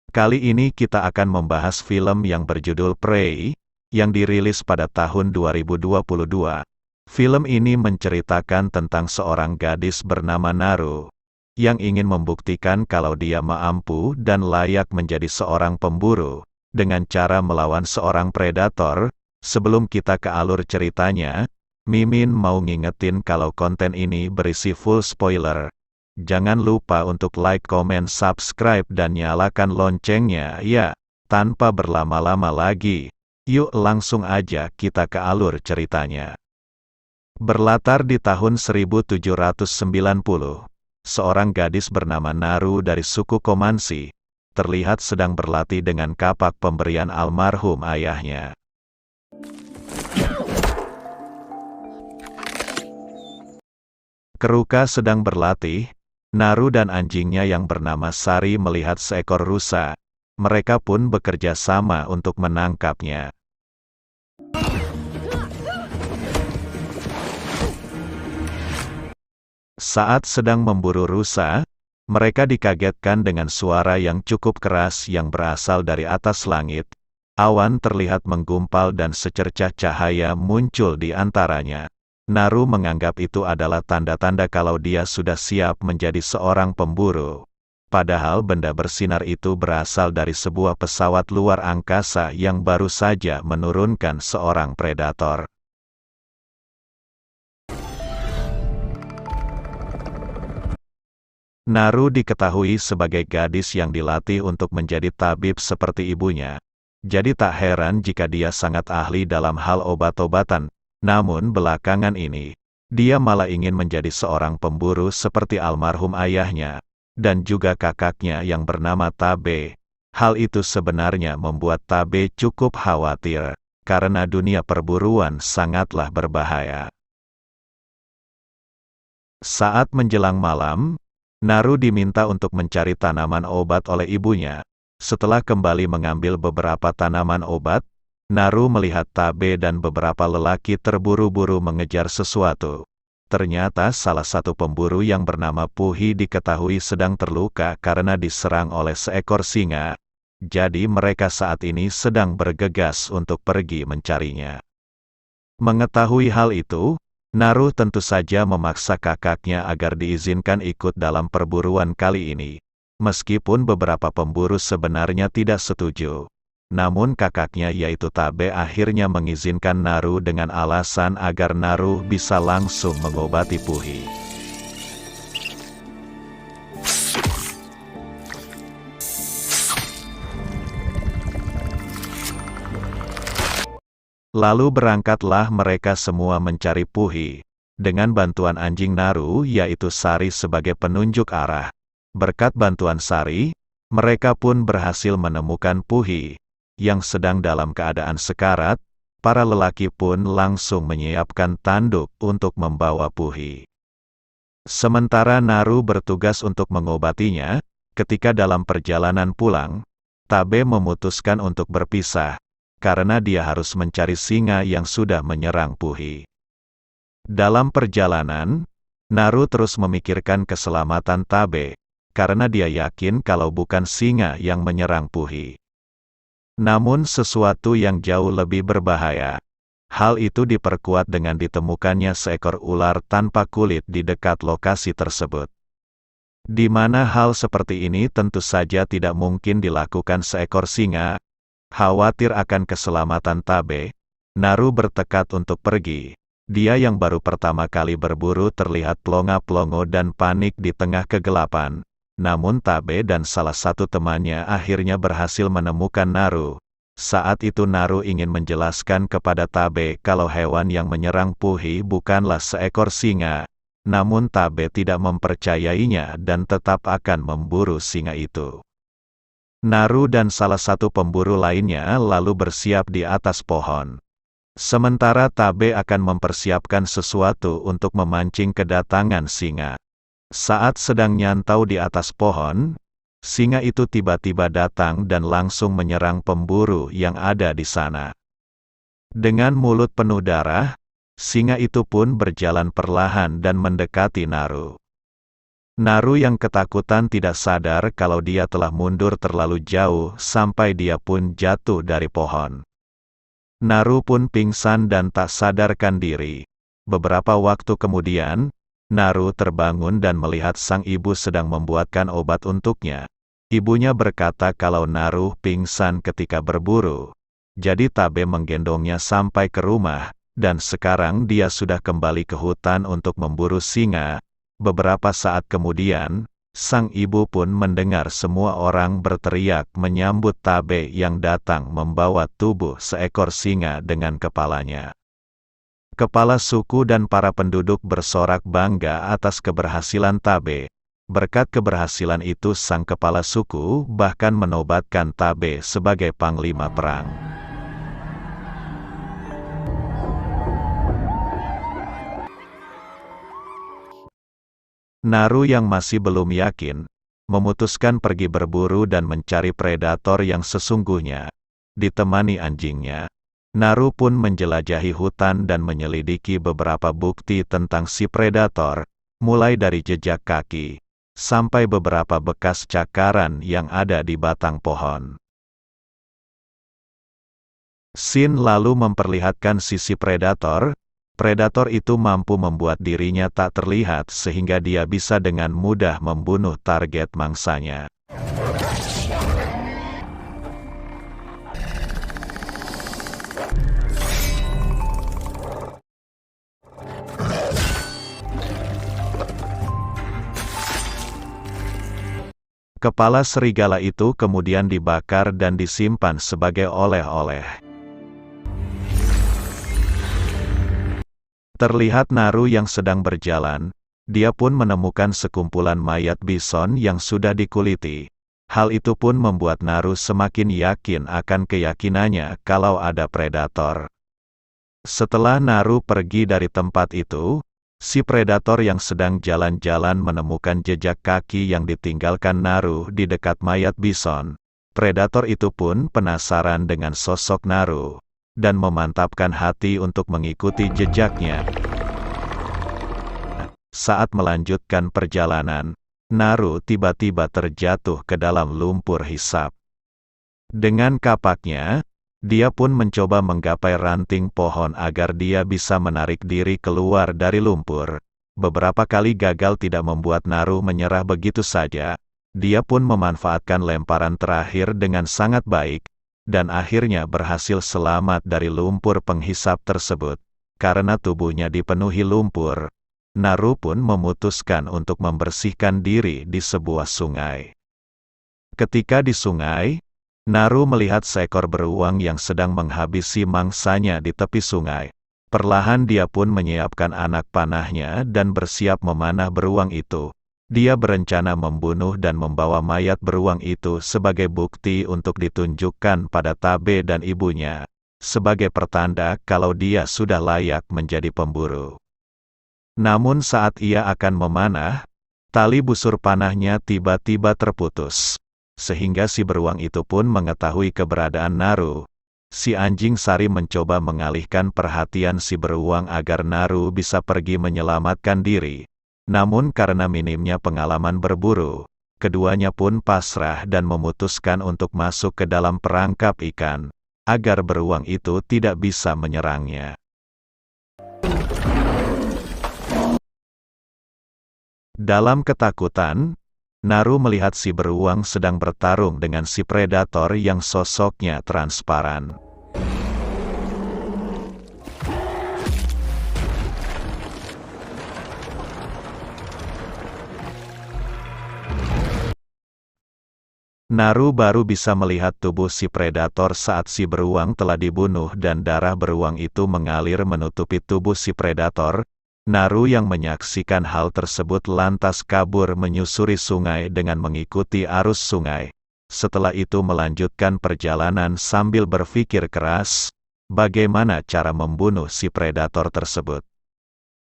Kali ini kita akan membahas film yang berjudul Prey, yang dirilis pada tahun 2022. Film ini menceritakan tentang seorang gadis bernama Naru, yang ingin membuktikan kalau dia mampu dan layak menjadi seorang pemburu, dengan cara melawan seorang predator. Sebelum kita ke alur ceritanya, Mimin mau ngingetin kalau konten ini berisi full spoiler. Jangan lupa untuk like, komen, subscribe, dan nyalakan loncengnya ya. Tanpa berlama-lama lagi, yuk langsung aja kita ke alur ceritanya. Berlatar di tahun 1790, seorang gadis bernama Naru dari suku Komansi, terlihat sedang berlatih dengan kapak pemberian almarhum ayahnya. Keruka sedang berlatih, Naru dan anjingnya yang bernama Sari melihat seekor rusa. Mereka pun bekerja sama untuk menangkapnya. Saat sedang memburu rusa, mereka dikagetkan dengan suara yang cukup keras yang berasal dari atas langit. Awan terlihat menggumpal dan secercah cahaya muncul di antaranya. Naru menganggap itu adalah tanda-tanda kalau dia sudah siap menjadi seorang pemburu. Padahal benda bersinar itu berasal dari sebuah pesawat luar angkasa yang baru saja menurunkan seorang predator. Naru diketahui sebagai gadis yang dilatih untuk menjadi tabib seperti ibunya. Jadi tak heran jika dia sangat ahli dalam hal obat-obatan. Namun belakangan ini, dia malah ingin menjadi seorang pemburu seperti almarhum ayahnya, dan juga kakaknya yang bernama Tabe. Hal itu sebenarnya membuat Tabe cukup khawatir, karena dunia perburuan sangatlah berbahaya. Saat menjelang malam, Naru diminta untuk mencari tanaman obat oleh ibunya. Setelah kembali mengambil beberapa tanaman obat, Naru melihat Tabe dan beberapa lelaki terburu-buru mengejar sesuatu. Ternyata salah satu pemburu yang bernama Puhi diketahui sedang terluka karena diserang oleh seekor singa. Jadi mereka saat ini sedang bergegas untuk pergi mencarinya. Mengetahui hal itu, Naru tentu saja memaksa kakaknya agar diizinkan ikut dalam perburuan kali ini. Meskipun beberapa pemburu sebenarnya tidak setuju. Namun kakaknya yaitu Tabe akhirnya mengizinkan Naru dengan alasan agar Naru bisa langsung mengobati Puhi. Lalu berangkatlah mereka semua mencari Puhi, dengan bantuan anjing Naru yaitu Sari sebagai penunjuk arah. Berkat bantuan Sari, mereka pun berhasil menemukan Puhi yang sedang dalam keadaan sekarat. Para lelaki pun langsung menyiapkan tanduk untuk membawa Puhi. Sementara Naru bertugas untuk mengobatinya, ketika dalam perjalanan pulang, Tabe memutuskan untuk berpisah, karena dia harus mencari singa yang sudah menyerang Puhi. Dalam perjalanan, Naru terus memikirkan keselamatan Tabe, karena dia yakin kalau bukan singa yang menyerang Puhi. Namun sesuatu yang jauh lebih berbahaya. Hal itu diperkuat dengan ditemukannya seekor ular tanpa kulit di dekat lokasi tersebut. Di mana hal seperti ini tentu saja tidak mungkin dilakukan seekor singa. Khawatir akan keselamatan Tabe, Naru bertekad untuk pergi. Dia yang baru pertama kali berburu terlihat plonga-plongo dan panik di tengah kegelapan. Namun Tabe dan salah satu temannya akhirnya berhasil menemukan Naru. Saat itu Naru ingin menjelaskan kepada Tabe kalau hewan yang menyerang Puhi bukanlah seekor singa. Namun Tabe tidak mempercayainya dan tetap akan memburu singa itu. Naru dan salah satu pemburu lainnya lalu bersiap di atas pohon. Sementara Tabe akan mempersiapkan sesuatu untuk memancing kedatangan singa. Saat sedang nyantau di atas pohon, singa itu tiba-tiba datang dan langsung menyerang pemburu yang ada di sana. Dengan mulut penuh darah, singa itu pun berjalan perlahan dan mendekati Naru. Naru yang ketakutan tidak sadar kalau dia telah mundur terlalu jauh sampai dia pun jatuh dari pohon. Naru pun pingsan dan tak sadarkan diri. Beberapa waktu kemudian, Naru terbangun dan melihat sang ibu sedang membuatkan obat untuknya. Ibunya berkata kalau Naru pingsan ketika berburu. Jadi Tabe menggendongnya sampai ke rumah, dan sekarang dia sudah kembali ke hutan untuk memburu singa. Beberapa saat kemudian, sang ibu pun mendengar semua orang berteriak menyambut Tabe yang datang membawa tubuh seekor singa dengan kepalanya. Kepala suku dan para penduduk bersorak bangga atas keberhasilan Tabe. Berkat keberhasilan itu sang kepala suku bahkan menobatkan Tabe sebagai panglima perang. Naru yang masih belum yakin, memutuskan pergi berburu dan mencari predator yang sesungguhnya. Ditemani anjingnya, Naru pun menjelajahi hutan dan menyelidiki beberapa bukti tentang si predator, mulai dari jejak kaki, sampai beberapa bekas cakaran yang ada di batang pohon. Sin lalu memperlihatkan sisi predator. Predator itu mampu membuat dirinya tak terlihat sehingga dia bisa dengan mudah membunuh target mangsanya. Kepala serigala itu kemudian dibakar dan disimpan sebagai oleh-oleh. Terlihat Naru yang sedang berjalan, dia pun menemukan sekumpulan mayat bison yang sudah dikuliti. Hal itu pun membuat Naru semakin yakin akan keyakinannya kalau ada predator. Setelah Naru pergi dari tempat itu, si predator yang sedang jalan-jalan menemukan jejak kaki yang ditinggalkan Naru di dekat mayat bison. Predator itu pun penasaran dengan sosok Naru, dan memantapkan hati untuk mengikuti jejaknya. Saat melanjutkan perjalanan, Naru tiba-tiba terjatuh ke dalam lumpur hisap. Dengan kapaknya, dia pun mencoba menggapai ranting pohon agar dia bisa menarik diri keluar dari lumpur. Beberapa kali gagal tidak membuat Naru menyerah begitu saja. Dia pun memanfaatkan lemparan terakhir dengan sangat baik, dan akhirnya berhasil selamat dari lumpur penghisap tersebut. Karena tubuhnya dipenuhi lumpur, Naru pun memutuskan untuk membersihkan diri di sebuah sungai. Ketika di sungai, Naru melihat seekor beruang yang sedang menghabisi mangsanya di tepi sungai. Perlahan dia pun menyiapkan anak panahnya dan bersiap memanah beruang itu. Dia berencana membunuh dan membawa mayat beruang itu sebagai bukti untuk ditunjukkan pada Tabe dan ibunya, sebagai pertanda kalau dia sudah layak menjadi pemburu. Namun saat ia akan memanah, tali busur panahnya tiba-tiba terputus, sehingga si beruang itu pun mengetahui keberadaan Naru. Si anjing Sari mencoba mengalihkan perhatian si beruang agar Naru bisa pergi menyelamatkan diri. Namun karena minimnya pengalaman berburu, keduanya pun pasrah dan memutuskan untuk masuk ke dalam perangkap ikan, agar beruang itu tidak bisa menyerangnya. Dalam ketakutan, Naru melihat si beruang sedang bertarung dengan si predator yang sosoknya transparan. Naru baru bisa melihat tubuh si predator saat si beruang telah dibunuh dan darah beruang itu mengalir menutupi tubuh si predator. Naru yang menyaksikan hal tersebut lantas kabur menyusuri sungai dengan mengikuti arus sungai. Setelah itu melanjutkan perjalanan sambil berpikir keras, bagaimana cara membunuh si predator tersebut.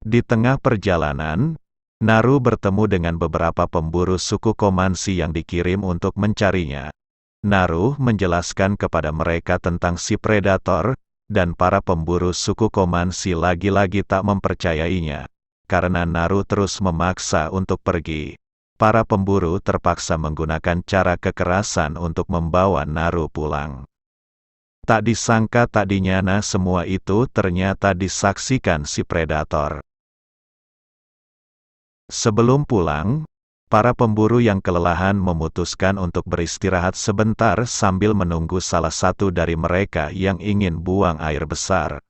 Di tengah perjalanan, Naru bertemu dengan beberapa pemburu suku Komansi yang dikirim untuk mencarinya. Naru menjelaskan kepada mereka tentang si predator, dan para pemburu suku Komansi lagi-lagi tak mempercayainya. Karena Naru terus memaksa untuk pergi, para pemburu terpaksa menggunakan cara kekerasan untuk membawa Naru pulang. Tak disangka tadinya semua itu ternyata disaksikan si predator. Sebelum pulang, para pemburu yang kelelahan memutuskan untuk beristirahat sebentar sambil menunggu salah satu dari mereka yang ingin buang air besar.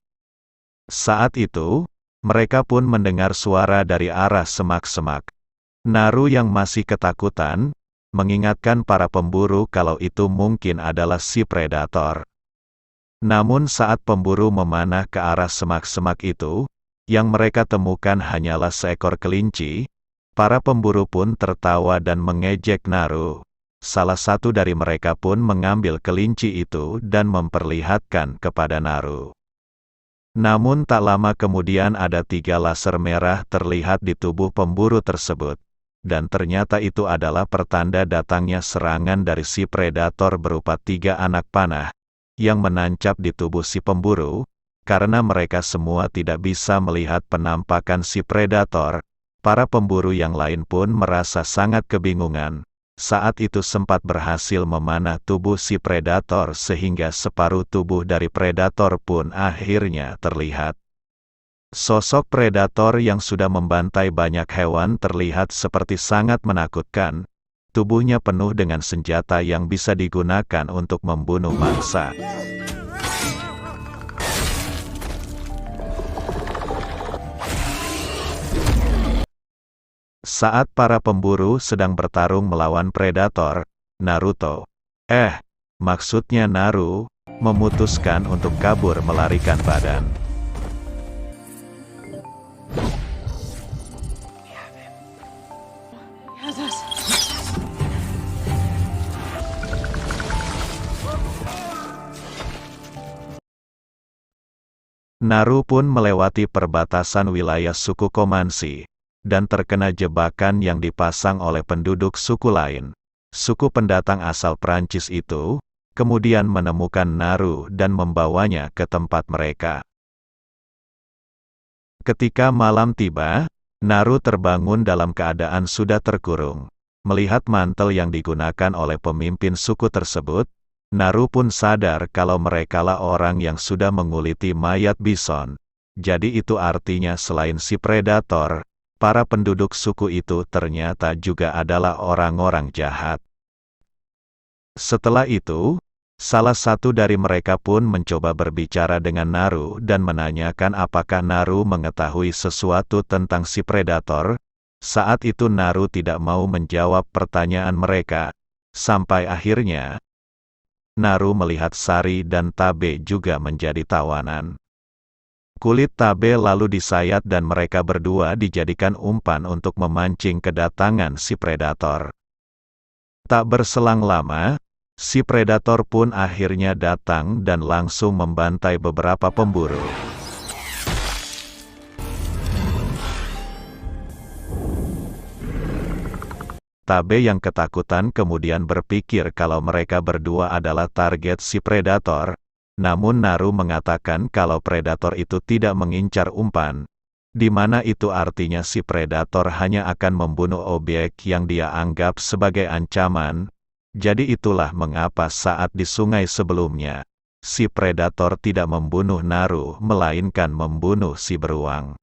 Saat itu, mereka pun mendengar suara dari arah semak-semak. Naru yang masih ketakutan, mengingatkan para pemburu kalau itu mungkin adalah si predator. Namun saat pemburu memanah ke arah semak-semak itu, yang mereka temukan hanyalah seekor kelinci. Para pemburu pun tertawa dan mengejek Naru. Salah satu dari mereka pun mengambil kelinci itu dan memperlihatkan kepada Naru. Namun tak lama kemudian ada 3 laser merah terlihat di tubuh pemburu tersebut. Dan ternyata itu adalah pertanda datangnya serangan dari si predator berupa 3 anak panah yang menancap di tubuh si pemburu. Karena mereka semua tidak bisa melihat penampakan si predator, para pemburu yang lain pun merasa sangat kebingungan. Saat itu sempat berhasil memanah tubuh si predator sehingga separuh tubuh dari predator pun akhirnya terlihat. Sosok predator yang sudah membantai banyak hewan terlihat seperti sangat menakutkan. Tubuhnya penuh dengan senjata yang bisa digunakan untuk membunuh mangsa. Saat para pemburu sedang bertarung melawan predator, Naruto, maksudnya Naru, memutuskan untuk kabur melarikan badan. Naru pun melewati perbatasan wilayah suku Komanshi, dan terkena jebakan yang dipasang oleh penduduk suku lain. Suku pendatang asal Prancis itu, kemudian menemukan Naru dan membawanya ke tempat mereka. Ketika malam tiba, Naru terbangun dalam keadaan sudah terkurung. Melihat mantel yang digunakan oleh pemimpin suku tersebut, Naru pun sadar kalau merekalah orang yang sudah menguliti mayat bison. Jadi itu artinya selain si predator, para penduduk suku itu ternyata juga adalah orang-orang jahat. Setelah itu, salah satu dari mereka pun mencoba berbicara dengan Naru dan menanyakan apakah Naru mengetahui sesuatu tentang si predator. Saat itu Naru tidak mau menjawab pertanyaan mereka, sampai akhirnya Naru melihat Sari dan Tabe juga menjadi tawanan. Kulit Tabe lalu disayat dan mereka berdua dijadikan umpan untuk memancing kedatangan si predator. Tak berselang lama, si predator pun akhirnya datang dan langsung membantai beberapa pemburu. Tabe yang ketakutan kemudian berpikir kalau mereka berdua adalah target si predator. Namun Naru mengatakan kalau predator itu tidak mengincar umpan, di mana itu artinya si predator hanya akan membunuh objek yang dia anggap sebagai ancaman. Jadi itulah mengapa saat di sungai sebelumnya, si predator tidak membunuh Naru melainkan membunuh si beruang.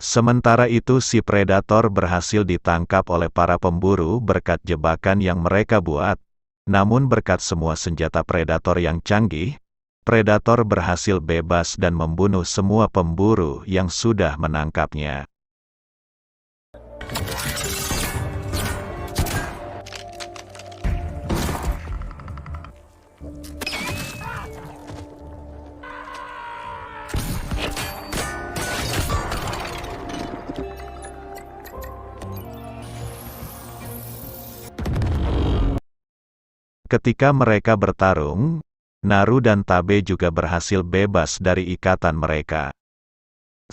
Sementara itu si predator berhasil ditangkap oleh para pemburu berkat jebakan yang mereka buat. Namun berkat semua senjata predator yang canggih, predator berhasil bebas dan membunuh semua pemburu yang sudah menangkapnya. Ketika mereka bertarung, Naru dan Tabe juga berhasil bebas dari ikatan mereka.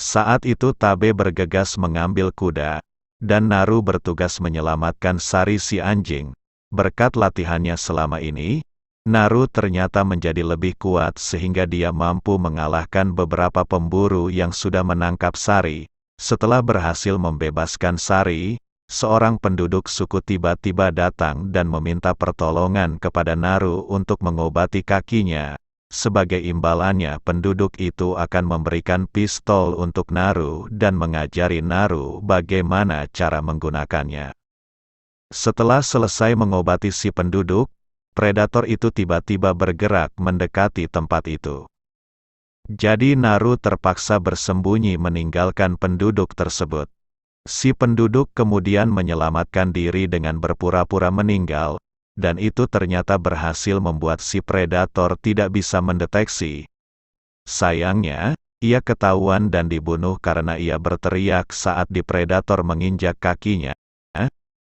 Saat itu Tabe bergegas mengambil kuda, dan Naru bertugas menyelamatkan Sari si anjing. Berkat latihannya selama ini, Naru ternyata menjadi lebih kuat sehingga dia mampu mengalahkan beberapa pemburu yang sudah menangkap Sari. Setelah berhasil membebaskan Sari, seorang penduduk suku tiba-tiba datang dan meminta pertolongan kepada Naru untuk mengobati kakinya. Sebagai imbalannya, penduduk itu akan memberikan pistol untuk Naru dan mengajari Naru bagaimana cara menggunakannya. Setelah selesai mengobati si penduduk, predator itu tiba-tiba bergerak mendekati tempat itu. Jadi Naru terpaksa bersembunyi meninggalkan penduduk tersebut. Si penduduk kemudian menyelamatkan diri dengan berpura-pura meninggal, dan itu ternyata berhasil membuat si predator tidak bisa mendeteksi. Sayangnya, ia ketahuan dan dibunuh karena ia berteriak saat di predator menginjak kakinya.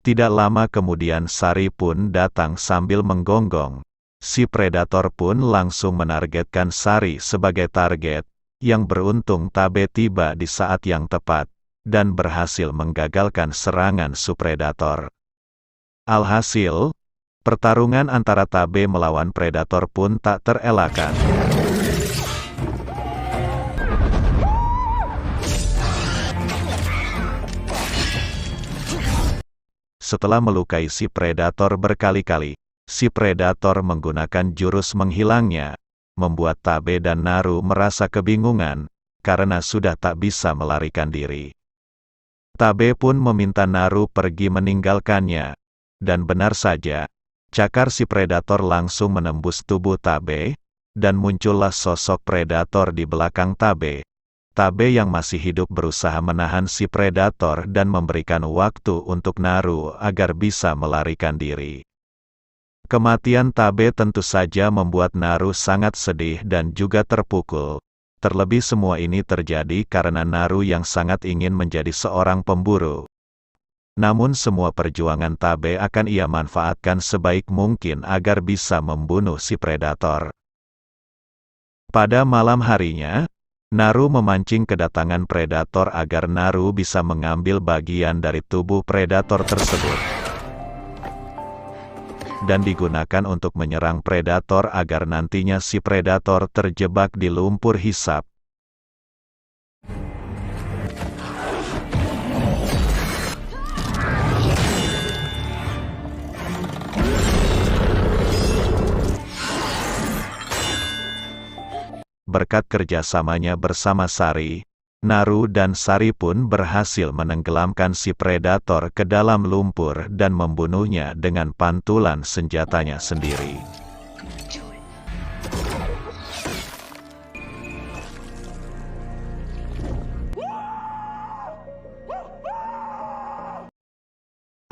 Tidak lama kemudian Sari pun datang sambil menggonggong. Si predator pun langsung menargetkan Sari sebagai target. Yang beruntung Tabe tiba di saat yang tepat, dan berhasil menggagalkan serangan si predator. Alhasil, pertarungan antara Tabe melawan predator pun tak terelakkan. Setelah melukai si predator berkali-kali, si predator menggunakan jurus menghilangnya, membuat Tabe dan Naru merasa kebingungan, karena sudah tak bisa melarikan diri. Tabe pun meminta Naru pergi meninggalkannya, dan benar saja, cakar si predator langsung menembus tubuh Tabe, dan muncullah sosok predator di belakang Tabe. Tabe yang masih hidup berusaha menahan si predator dan memberikan waktu untuk Naru agar bisa melarikan diri. Kematian Tabe tentu saja membuat Naru sangat sedih dan juga terpukul. Terlebih semua ini terjadi karena Naru yang sangat ingin menjadi seorang pemburu. Namun semua perjuangan Tabe akan ia manfaatkan sebaik mungkin agar bisa membunuh si predator. Pada malam harinya, Naru memancing kedatangan predator agar Naru bisa mengambil bagian dari tubuh predator tersebut, dan digunakan untuk menyerang predator agar nantinya si predator terjebak di lumpur hisap. Berkat kerjasamanya bersama Sari, Naru dan Sari pun berhasil menenggelamkan si predator ke dalam lumpur dan membunuhnya dengan pantulan senjatanya sendiri.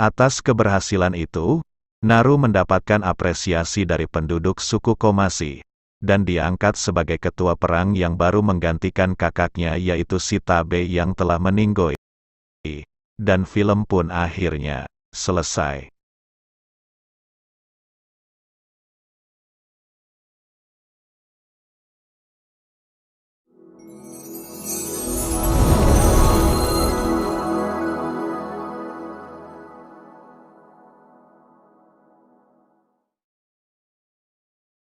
Atas keberhasilan itu, Naru mendapatkan apresiasi dari penduduk suku Komasi, dan diangkat sebagai ketua perang yang baru menggantikan kakaknya yaitu si Tabe yang telah meninggoy. Dan film pun akhirnya selesai.